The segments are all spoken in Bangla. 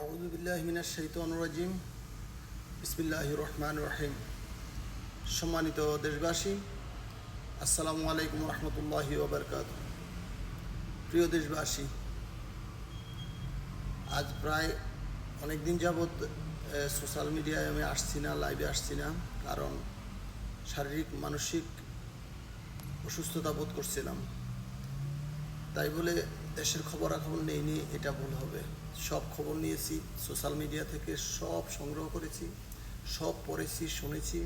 আউযু বিল্লাহি মিনাশ শাইতানির রাজিম। বিসমিল্লাহির রহমানির রহিম। সম্মানিত দেশবাসী, আসসালামু আলাইকুম রহমতুল্লাহি ওয়া বারাকাতুহু। প্রিয় দেশবাসী, আজ প্রায় অনেক দিন যাবৎ সোশ্যাল মিডিয়ায় আমি আসছি না, লাইভে আসছি না, কারণ শারীরিক মানসিক অসুস্থতা বোধ করছিলাম। তাই বলে দেশের খবরাখবর নেইনি, এটা ভুল হবে। সব খবর নিয়েছি সোশ্যাল মিডিয়া থেকে, সব সংগ্রহ করেছি, সব পড়েছি, শুনেছি।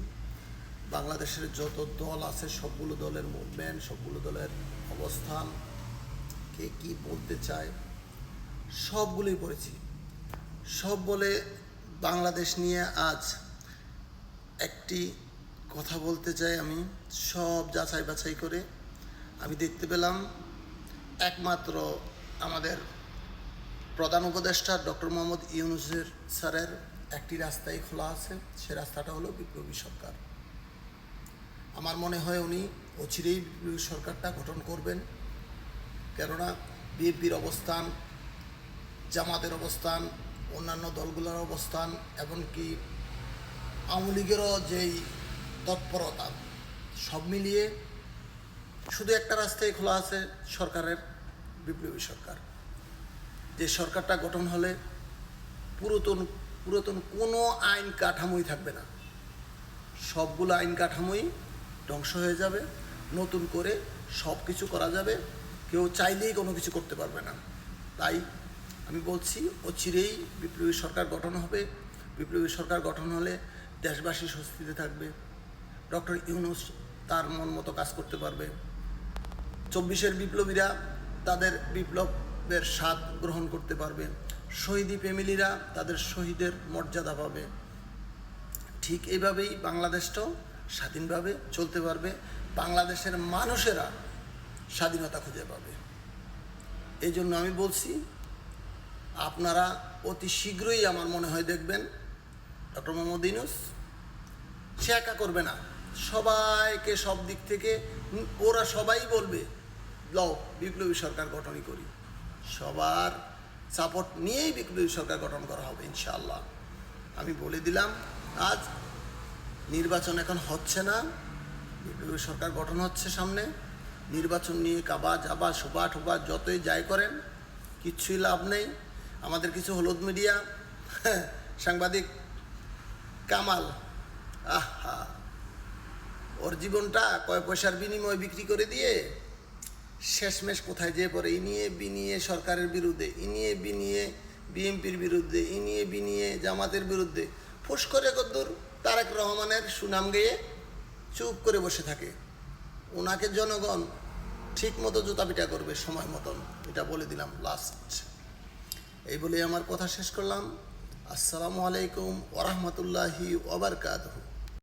বাংলাদেশের যত দল আছে সবগুলো দলের মুভমেন্ট, সবগুলো দলের অবস্থান, কে কী বলতে চায় সবগুলোই পড়েছি। সব বলে বাংলাদেশ নিয়ে আজ একটি কথা বলতে চাই। আমি সব যাচাই বাছাই করে আমি দেখতে পেলাম একমাত্র আমাদের প্রধান উপদেষ্টা ডক্টর মোহাম্মদ ইউনূসের স্যারের একটি রাস্তাই খোলা আছে, সে রাস্তাটা হলো বিপ্লবী সরকার। আমার মনে হয় উনি অচিরেই বিপ্লবী সরকারটা গঠন করবেন, কেননা বিএনপির অবস্থান, জামাতের অবস্থান, অন্যান্য দলগুলোর অবস্থান, এমনকি আওয়ামী লীগেরও যেই তৎপরতা, সব মিলিয়ে শুধু একটা রাস্তাই খোলা আছে সরকারের, বিপ্লবী সরকার। যে সরকারটা গঠন হলে পুরাতন কোনো আইন কাঠামোই থাকবে না, সবগুলো আইন কাঠামোই ধ্বংস হয়ে যাবে, নতুন করে সব কিছু করা যাবে, কেউ চাইলেই কোনো কিছু করতে পারবে না। তাই আমি বলছি অচিরেই বিপ্লবী সরকার গঠন হবে। বিপ্লবী সরকার গঠন হলে দেশবাসী স্বস্তিতে থাকবে, ডক্টর ইউনূস তার মন মতো কাজ করতে পারবে, 24-এর বিপ্লবীরা তাদের বিপ্লবের স্বাদ গ্রহণ করতে পারবে, শহীদি ফ্যামিলিরা তাদের শহীদের মর্যাদা পাবে। ঠিক এইভাবেই বাংলাদেশটাও স্বাধীনভাবে চলতে পারবে, বাংলাদেশের মানুষেরা স্বাধীনতা খুঁজে পাবে। এই জন্য আমি বলছি, আপনারা অতি শীঘ্রই আমার মনে হয় দেখবেন ডক্টর মোহাম্মদ ইউনূস, সে একা করবে না, সবাইকে সব দিক থেকে ওরা সবাই বলবে লও বিপ্লবী সরকার গঠনই করি, সবার সাপোর্ট নিয়েই বিপ্লবী সরকার গঠন করা হবে ইনশাআল্লাহ। আমি বলে দিলাম, আজ নির্বাচন এখন হচ্ছে না, বিপ্লবী সরকার গঠন হচ্ছে সামনে। নির্বাচন নিয়ে কাবা জাবা শোভা ঠোবা যতই যাই করেন কিচ্ছুই লাভ নেই। আমাদের কিছু হলুদ মিডিয়া সাংবাদিক কামাল, আহা, ওর জীবনটা কয় পয়সার বিনিময়ে বিক্রি করে দিয়ে শেষমেশ কোথায় যেয়ে পড়ে, ইনিয়ে বিনিয়ে সরকারের বিরুদ্ধে, ইনিয়ে বিনিয়ে বিএনপির বিরুদ্ধে, ইনিয়ে বিনিয়ে জামাতের বিরুদ্ধে, ফুস করে কদ্দুর তারেক রহমানের সুনাম গেয়ে চুপ করে বসে থাকে। ওনাকে জনগণ ঠিক মতো জুতা পিটা করবে সময় মতন, এটা বলে দিলাম লাস্ট। এই বলে আমার কথা শেষ করলাম। আসসালামু আলাইকুম ওয়া রাহমাতুল্লাহি ওয়া বারাকাতুহু।